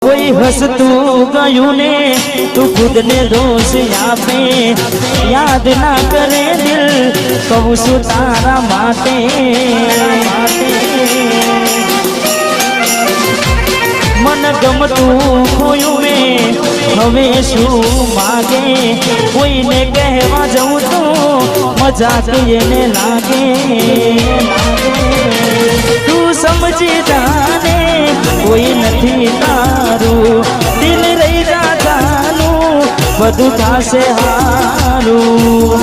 કોઈ હસતું ગયું ને તું ખુદ ને દોષ આપે યાદ ના કરે દિલ કહું છું તારા માટે મન ગમતું ખોયું મેં હવે શું માગે કોઈને કહેવા જવું તો મજાક એને લાગે તું સમજી જાને કોઈ નથી તારું દિલ રહી જાનું બધું થશે હારું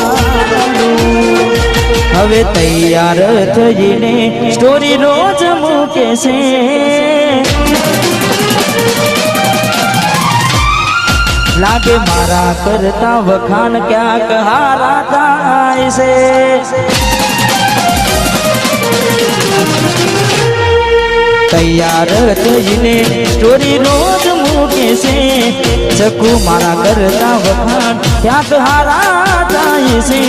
હવે તૈયાર થઈને સ્ટોરી રોજ મૂકે છે લાગે મારા કરતા વખાણ ક્યાંક હારા થાય છે તૈયાર થઈને સ્ટોરી રોજ મૂકે છે ચકુ મારા કરતા વખાણ ક્યાંક હારા થાય છે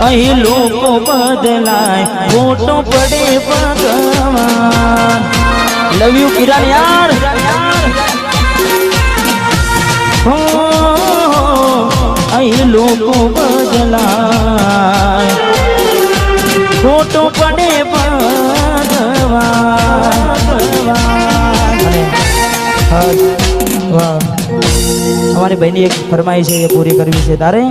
અહીં લોકો બદલાય ફોટો પડે ભગવાન લવ યુ કિરણ યાર અહીં લોકો બદલાય ફોટો પડે અમારી બહેની એક ફરમાઈશ છે એ પૂરી કરવી છે તારે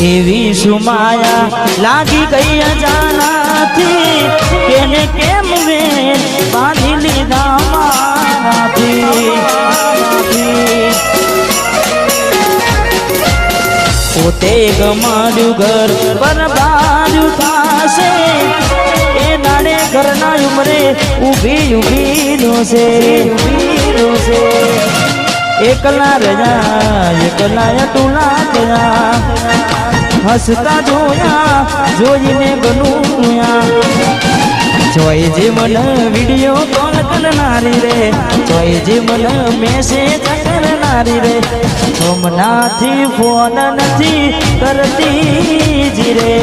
એવી સુમાયા લાગી ગઈ અજાનાથી કેને કેમ વે બાંધી લીધા મારાથી પોતે ગમાડ્યું ઘર બરબાડ્યું થાશે એ નાડે ઘરના ઉમરે ઊભી રોશે એકલા રજા એકલા ટુલા ગયા હસતા જોયા જોઈને ગનુયા જોઈ જે મને વિડીયો કોલ કરનારી રે જોઈ જે મને મેસેજ કરનારી રે હમણાંથી ફોન નથી કરતી જીરે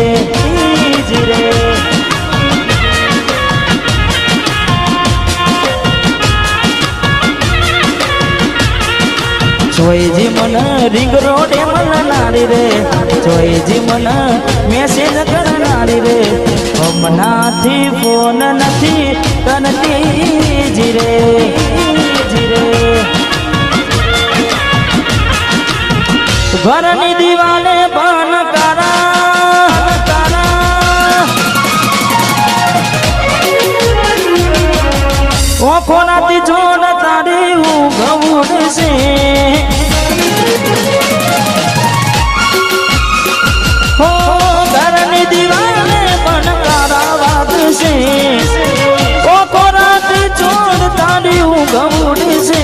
જોઈજી મન રિંગ રોડે મળનારી રે જોઈજી મન મેસેજ કરનારી રે હમણાંથી ફોન નથી કરતી જીરે ઘરની દિવાલે બન ઓખો નાથી જોડ તારી ઊંઘવું છે હો ઘરની દિવાલે પણ કારા વાત છે ઓખો નાથી જોડ તારી ઊંઘવું છે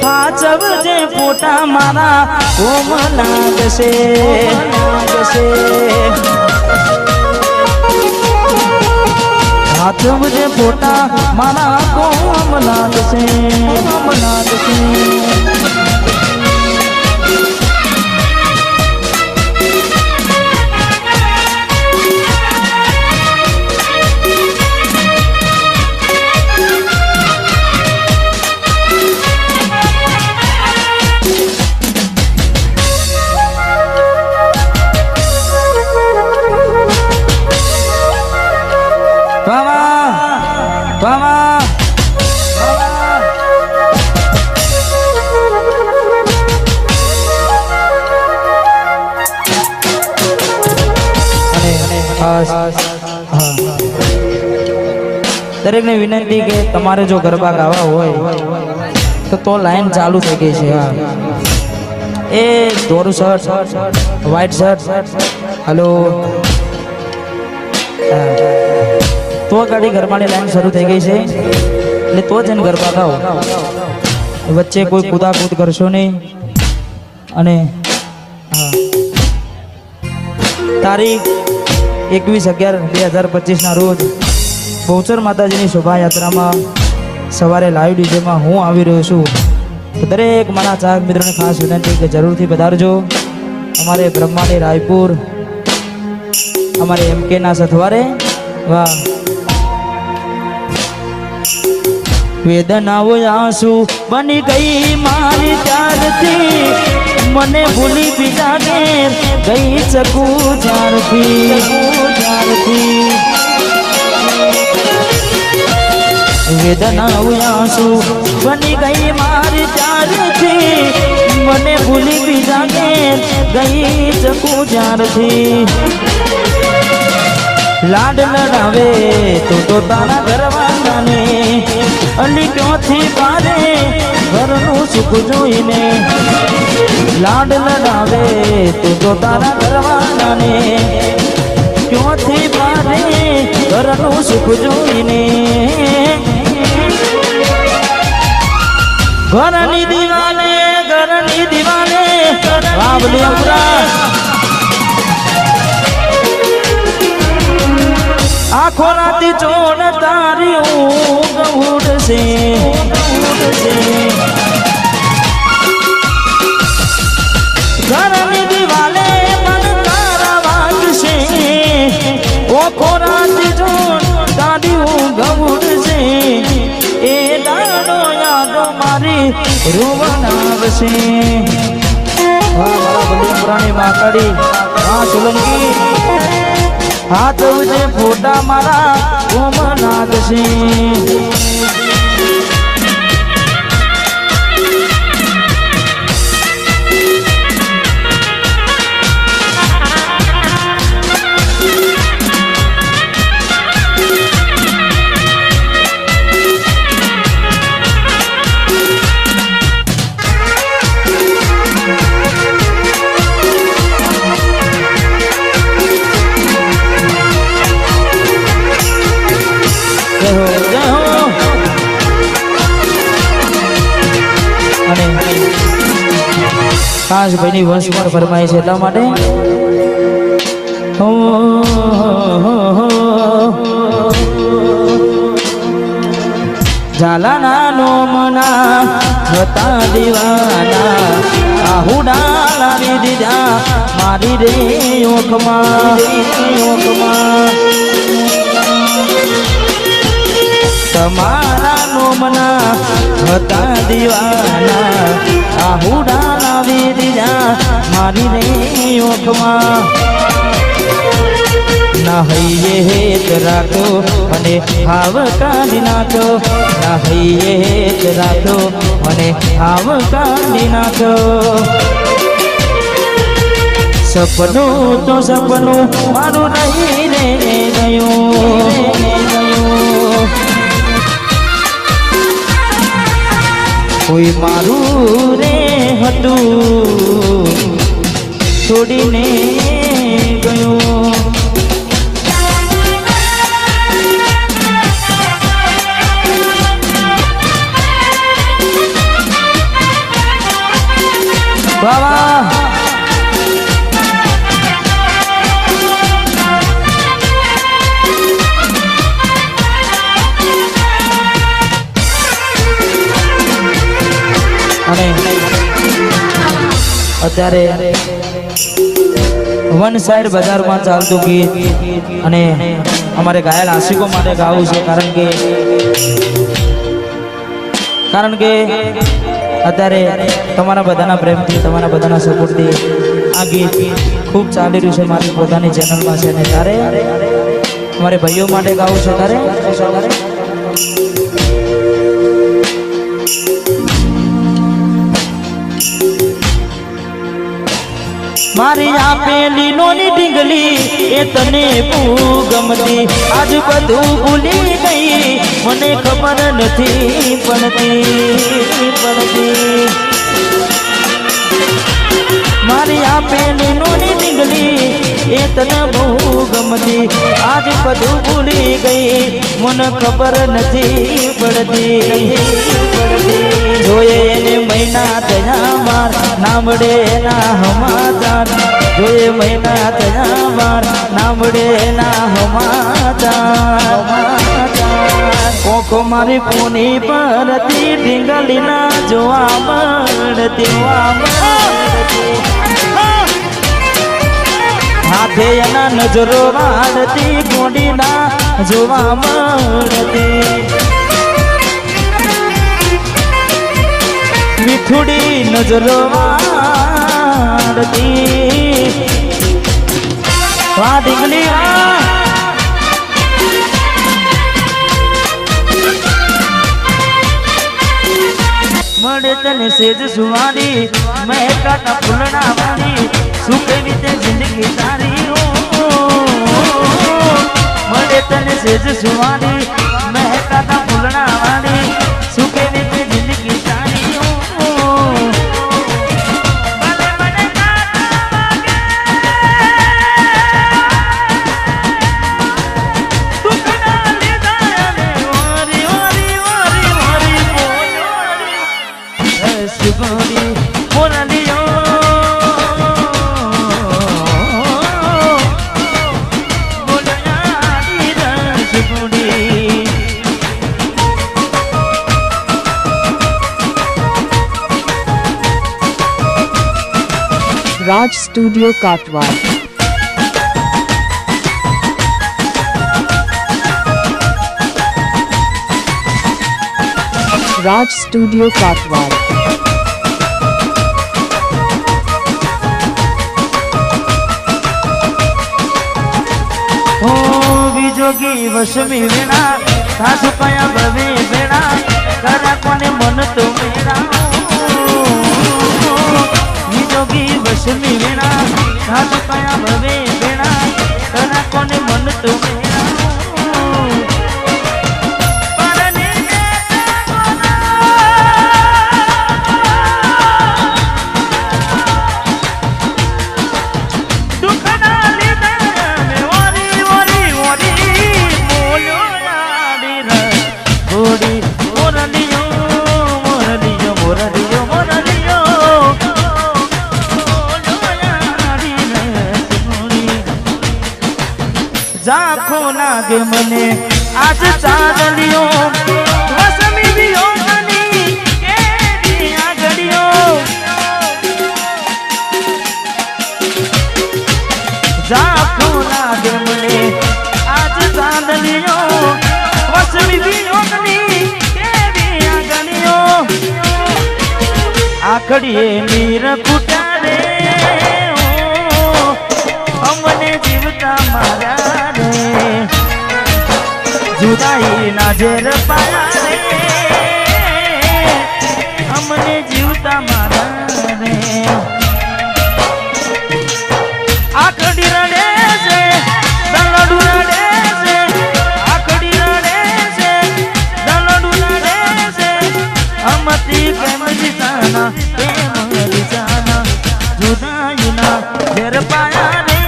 પાછવજે ફોટા મારા કોમ લાગશે हाथ मुझे फोटा मारा कोम लागसे दरेक ने विनंती के तमारे जो गरबा गावा हो तो लाइन चालू थी गई है। ए दोरू शर्ट व्हाइट शर्ट हेलो तो गाड़ी गरबानी लाइन शुरू थी गई है એટલે તો જ ગરબા ગાઓ, વચ્ચે કોઈ કૂદાકૂદ કરશો નહીં અને હા તારીખ 21/11/2025 ના રોજ બહુચર માતાજીની શોભાયાત્રામાં સવારે લાઈવ ડીજેમાં હું આવી રહ્યો છું. દરેક મારા ચાહક મિત્રોને ખાસ વિનંતી કે જરૂરથી પધારજો. અમારે બ્રહ્માણી રાયપુર અમારે MK ના સથવારે. વાહ વેદનાઓ આંસુ બની ગઈ મારી ત્યારથી મને ભૂલી બીજા ઘેર ગઈ શકું જ્યારથી વેદનાઓ આંસુ બની ગઈ મારી ત્યારથી મને ભૂલી બીજા ઘેર ગઈ શકું જ્યારથી લાડ લડાવે તો તારા ઘરવાળાને અલી ક્યોથી પારે ઘરનું સુખ જોઈને લાડ લડાવે તો તારા ઘરવાળાને ક્યોથી પારે ઘરનું સુખ જોઈને ઘરની દીવાને વાવલી અમરા આખો રાતી ચોડ તારી ઊંઘ ઉડશે ઘરની દિવાલે મન તારા વાગશે આખો રાતી ચોડ તારી ઊંઘ ઉડશે એ દાડો યાદો મારી રોવન આવશે. વાહ મારા બલી પુરાણી માકડી હા સોલંકી હાથ ઉજે ફોટા મારા કોમ નાગશે. ખાસ ભાઈની વંશ પણ ફરમાય છે એટલા માટે ઝાલાના નોમના હતા દીવાના આહુડા લાવી દીધા મારી રે ઓખમાં તમારા નોમના હતા દીવાના આહુડા લાવી દીધા મારી રે ઓખમાં ના હૈયે હેત રાખો અને હાવ કાઢી નાખો ના હૈયે હેત રાખો અને હાવ કાઢી નાખો. સપનું તો સપનું મારું નહીં રે ગયું કોઈ મારું રે હતું છોડીને ગયું. વાહ અને અત્યારે વન સાઈડ બજારમાં ચાલતું ગીત અને અમારે ઘાયલ આશિકો માટે ગાવું છે કારણ કે અત્યારે તમારા બધાના પ્રેમથી તમારા બધાના સપોર્ટથી આ ગીત ખૂબ ચાલી રહ્યું છે મારી પોતાની ચેનલમાં છે અને ત્યારે અમારે ભાઈઓ માટે ગાવું છે ત્યારે મારી આપેલી નોની ઢીંગલી એ તને બહુ ગમતી આજ બધું ભૂલી ગઈ મને ખબર નથી પડતી મારી આપેલી નોની ઢીંગલી એ તને બહુ ગમતી આજ બધું ભૂલી ગઈ મને ખબર નથી પડતી જોઈએ એને મહિના થયા માર નામડે એના સમાચાર જોઈએ મહિના થયા માર નામડે એના સમાચાર કોકો મારી કોની પરથી ઢીંગલીના જોવા મળતી હાથે એના નજરો વાળતી ગોડીના જોવા મળતી મીઠુડી નજરો વાળતી વાહ ઢીંગલી મળે તને સેજ સુવારી મહેકાતા ફૂલણા વાળી સુખે વીતે જિંદગી તારી મળે તને સેજ સુવારી મહેકાતા ફૂલણા વાળી સુખે વીતે જિંદગી તારી Raj Studio Katwad. Raj Studio Katwad. વિજોગી વસમી વેણા સાસુ કયા ભવે વેણા કરા કોને મન તો વેણા વિજોગી વસમી વેણા સાસુ કયા ભવે વેણા કરા કોને મન તો વેણા ઝાંખો લાગે મને આજ ચાંદલિયો વસમી વિયોગની કેવી આગળિયો ઝાંખો લાગે મને આજ ચાંદલિયો વસમી વિયોગની કેવી આગળિયો આખડીએ નીર કુટારે અમને જીવતા મારા जुदाई ना जेर पाया रे हमने जीवता मारा रे आखड़ी रड़े से दलडू रड़े से आखड़ी रड़े से दलडू रड़े से हमती प्रेम दिसाना जुदाई ना जेर पाया रे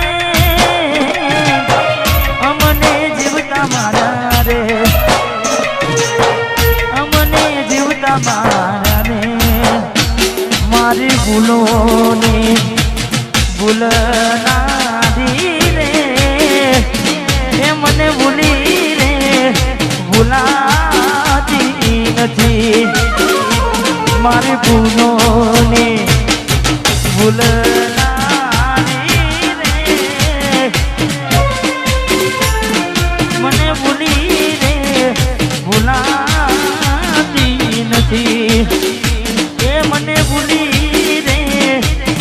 हमने जीवता मारा अमने जीवता मारे मारी भूलोने भूलना दी रे मने भूली रे भूलाती નથી મારી ભૂલોને ભૂલના દી રે મને ભૂલી રે ભૂલાતી નથી એ મને ભૂલી રે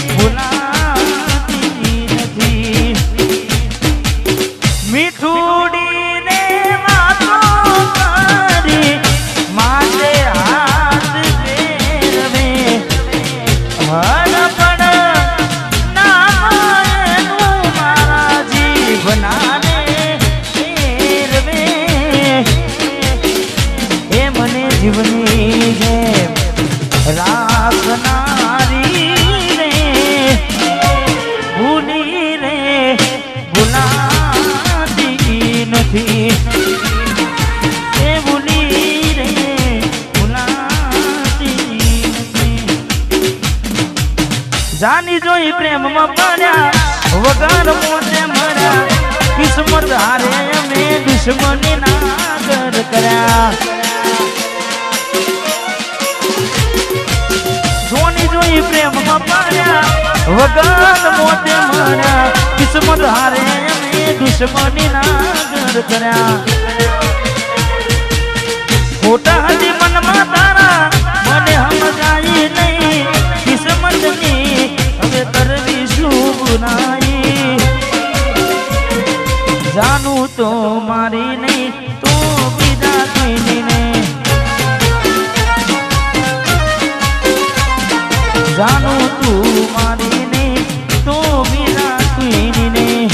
ભૂલાતી નથી મીઠુડીને વાતો કરી માથે હાથ ફેરવે હર પણ જોઈ પ્રેમમાં પડ્યા વગર મોતે મર્યા કિસ્મત હારે અમે દુશ્મની નાગર કર્યા જોની જોઈ પ્રેમમાં પડ્યા વગર મોતે મર્યા કિસ્મત હારે અમે દુશ્મની નાગર કર્યા ખોટા હતી મનમાં તારા મને સમજાય નહીં કિસ્મતની હવે કરવી શું ગુનાઈ જાનું તો મારી નહીં તો બીજા કોઈની નહીં જાનું તું મારી નહીં તો બીજા કોઈની નહીં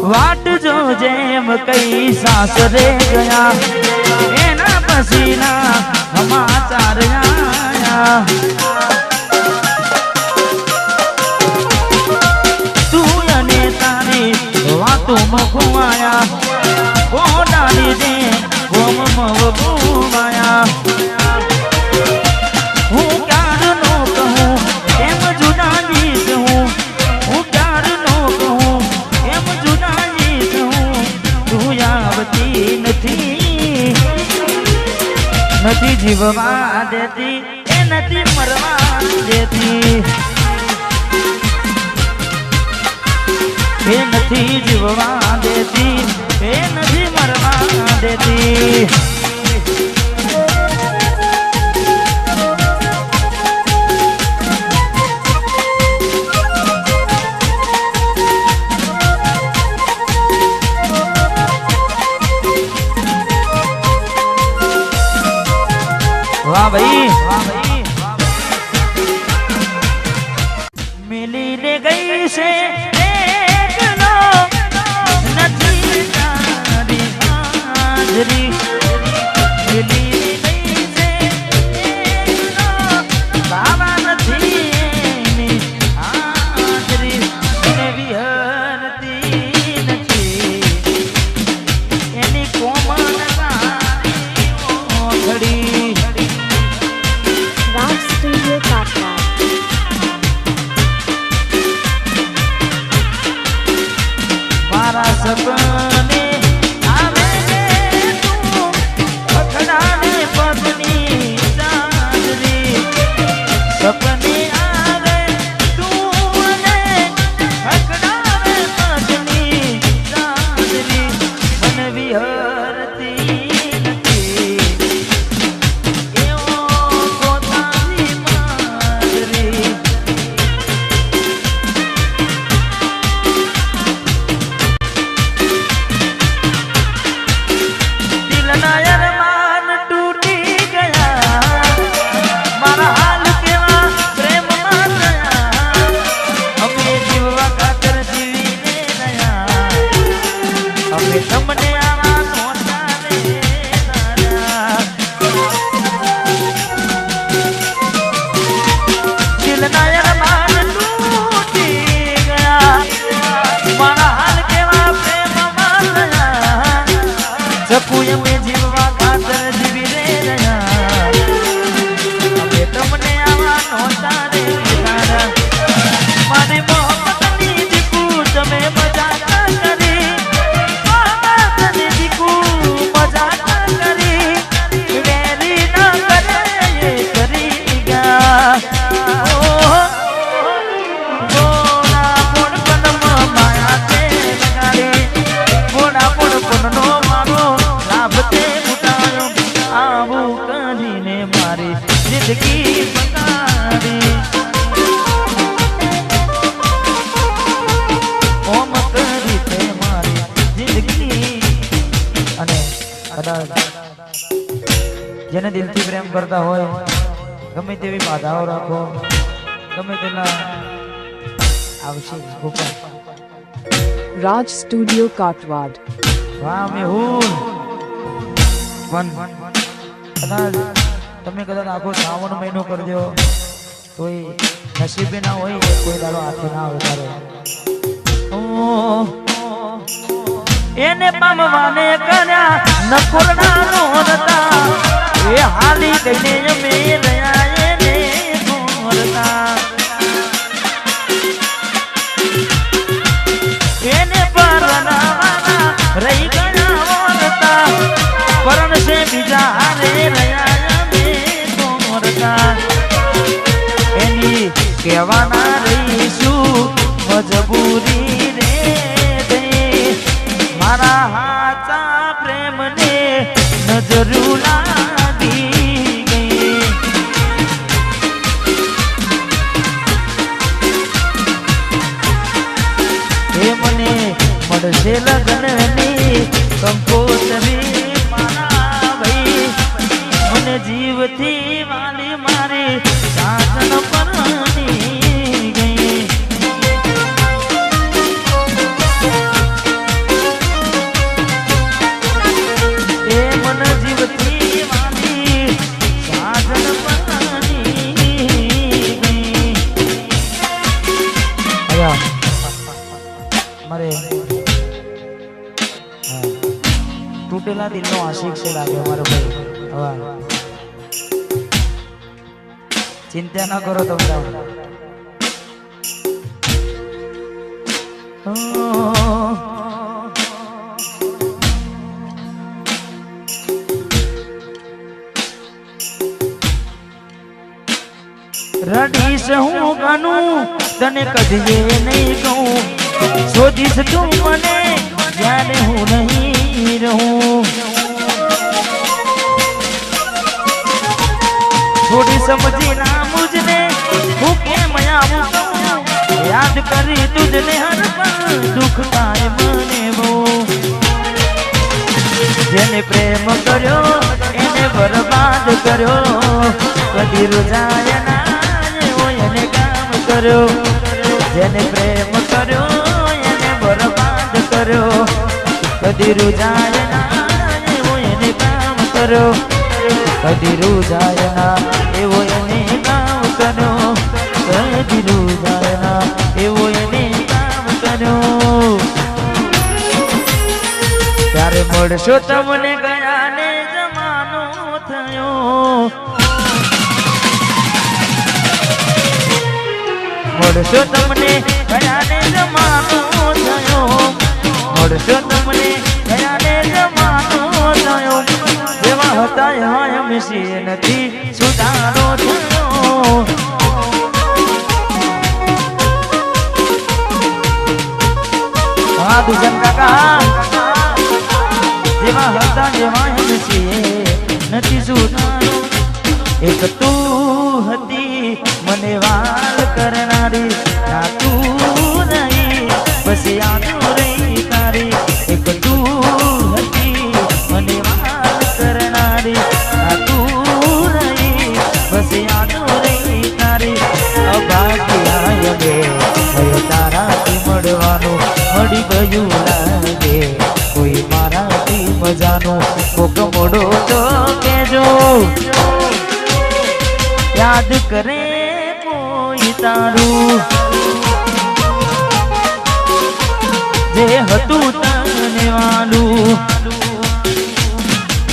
वाट जो जेम कई सासरे गया एना पसीना समाचार आया तू अने तारी वातों में खुआया वो डाली दे वो मव घुमाया हूँ प्यार नो कहूँ एम जुदा जीत हूँ हूँ प्यार नो कहूँ एम जुदा जीत हूँ तू आवती નથી જીવવા દેતી એ નથી મરવા દેતી એ નથી જીવવા દેતી એ નથી મરવા દેતી वाह भाई मिली ले गई से एक लो नथी तारी हाजरी मिली ले गई से एक लो बाबा नथी एनी हाजरी ने विहरती नथी एनी कोमल तारी ओखड़ी Raj Studio Katwa. मारा सपने आवे तू अखड़ाने पत्नी चांदनी सपने आवे तू ने अखड़ाने पत्नी चांदनी मन विहरती नथी एओ पोतानी मादरी દિલના અરમાન તૂટી ગયા મારા હાલ કેવા પ્રેમમાં થયા જપુએ મે જીવવા ખાતર જીવી રે રહ્યા અમે તમને આવા નહોતા રે તારા મારી મોહબ્બતની દીકુ તમે મજા કરી મોહબ્બતની દીકુ મજા કરી વેરી ના કરે એ કરી ગયા ગોળા પોણ પનમાં માયા તે લગાડી ગોળા પોણ પનનો મારો લાભ તે ઉઠાયો આવું કરીને મારી જિંદગી બગાડી ઓમ કરી તે મારી જિંદગી અને કદાચ જેને દિલથી પ્રેમ કરતા હોય ગમે તેવી બાધાઓ રાખો ગમે તેના આવશે ગોપાલ Raj Studio Katwad. વાહ મેહુલ વન કદાચ તમે કદાચ આખો શ્રાવણ મહિનો કરજો તોય નસીબે ના હોય એ કોઈ દાડો હાથે ના ઉતારે એને પામવાને કર્યા નકોરડા રોતા એ હાલી ગઈને અમે રહ્યા એને ગોરતા એને પરણાવાના રહી ગયા ઓરતા પરણ છે બીજા હારે રહ્યા અમે ગોરતા એની કહેવાના રહીશું મજબૂરી રે મારા હાચા પ્રેમને નજરું લાગી ગઈ એ મને મળશે લગ્નની કંકોત્રી મારા ભાઈ મને જીવથી વાલી મારી સાધન પરણી ગઈ એ મન જીવથી વાલી સાધન પરણી ગઈ મારે તૂટેલા દિલનો આશિક છે લાગે અમારો ભાઈ હવે ચિંતા ના કરો તમને રડીશ હું ગાનું તને કદીએ નહીં કહું શોધીશ તું મને જ્યારે હું નહીં રહું થોડી સમજી ના મુજને હું કેમ આવું યાદ કરી તુજને હર પલ દુઃખ થાય મને બહુ જેને પ્રેમ કર્યો એને બરબાદ કર્યો કદી રૂજાય ના એને કામ કર્યો જેને પ્રેમ કર્યો એને બરબાદ કર્યો કદી રૂજાય ના એવો એને કામ કર્યો કદી રૂજાય ના એવો એને કામ કર્યો કદી રૂજાય ના એવો એને કામ કર્યો ત્યારે મળશો તમને ગયા ને જમાનો થયો મળશો તમને ગયા ને જમાનો થયો મળશો તમને ગયા ને જમાનો થયો જેવા હતા એવા એમ નથી સુધારો થયો હા દુજન કાકા જેવા હતા એવા એમ નથી સુધારો એક તું હતી મને વાલ કરનારી ના તું નહીં બસ યાદ રહી તારી એક તું હતી મને વાલ કરનારી ના તું નહીં બસ યાદ રહી તારી અભાગ્યા હવે તારાથી મળવાનું મળી ગયું લાગે કોઈ મારાથી મજાનું કોક મોડો તો કેજો યાદ કરે કોઈ તારું જે હતું તને વાલું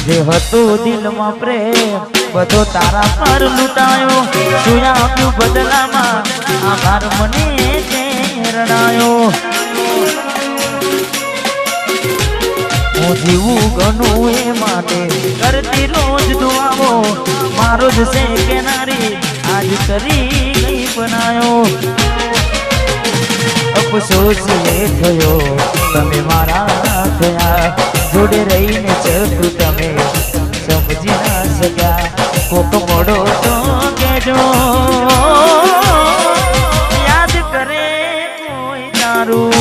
જે હતું દિલમાં પ્રેમ બધો તારા પર લૂંટાયો શું આપ્યું બદલામાં આભાર મને રણાયો હું જીવું ઘણું એ માટે કરતી રોજ દુઆઓ મારો જ છે કેનારી આજ કરી ગઈ બનાયો અફસોસ એ થયો તમે મારા થયા જોડે રહીને ચકું તમે સમજી ના શક્યા કોક મોડો તો કેજો યાદ કરે કોઈ તારું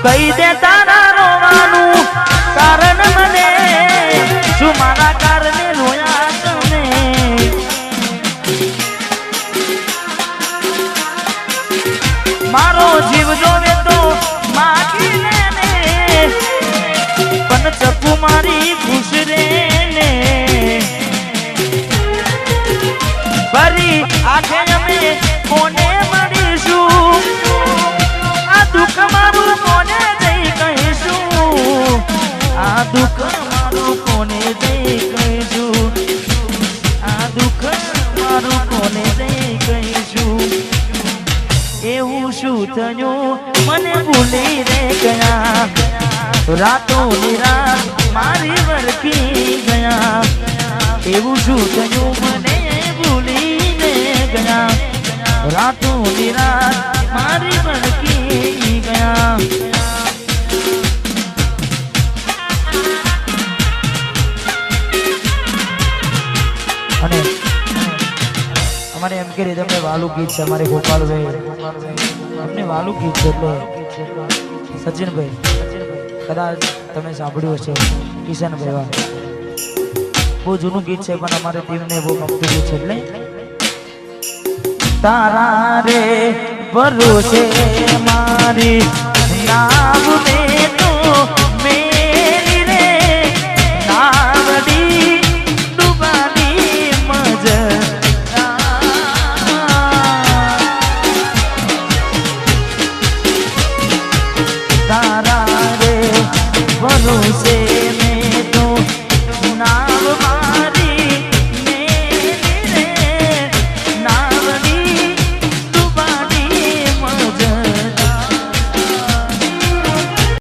કહી દે તારા રોવાનું કારણ મને શું મારા કારણે રોયા તમે મારો જીવ જોવે તો માગી લેને પણ ચકુ મારી ખુશ રે ને ફરી આખે અમે કોને મળીશું આ દુઃખ મારું કોને જઈ કહીશું આ દુઃખ મારું કોને જઈ કહીશું આ દુઃખ મારું કોને જઈ કહીશું એવું શું થયું મને ભૂલી રે ગયા રાતો નિરાત મારી વરખી ગયા એવું શું થયું મને ભૂલીને ગયા રાતો નિરાત મારી વરખી ગયા અને અમારે એમ કે રીતે વાલું ગીત છે અમારે ગોપાલભાઈ અમને વાલું ગીત છે એટલે સચિનભાઈ કદાચ તમે સાંભળ્યું હશે કિશનભાઈ બહુ જૂનું ગીત છે પણ અમારે ટીમને બહુ ગમતું ગીત છે એટલે તારા રે ભરોસે મારી નામ મે તો મેરી રે નાવડી ડૂબાની મજ તારા રે ભરોસે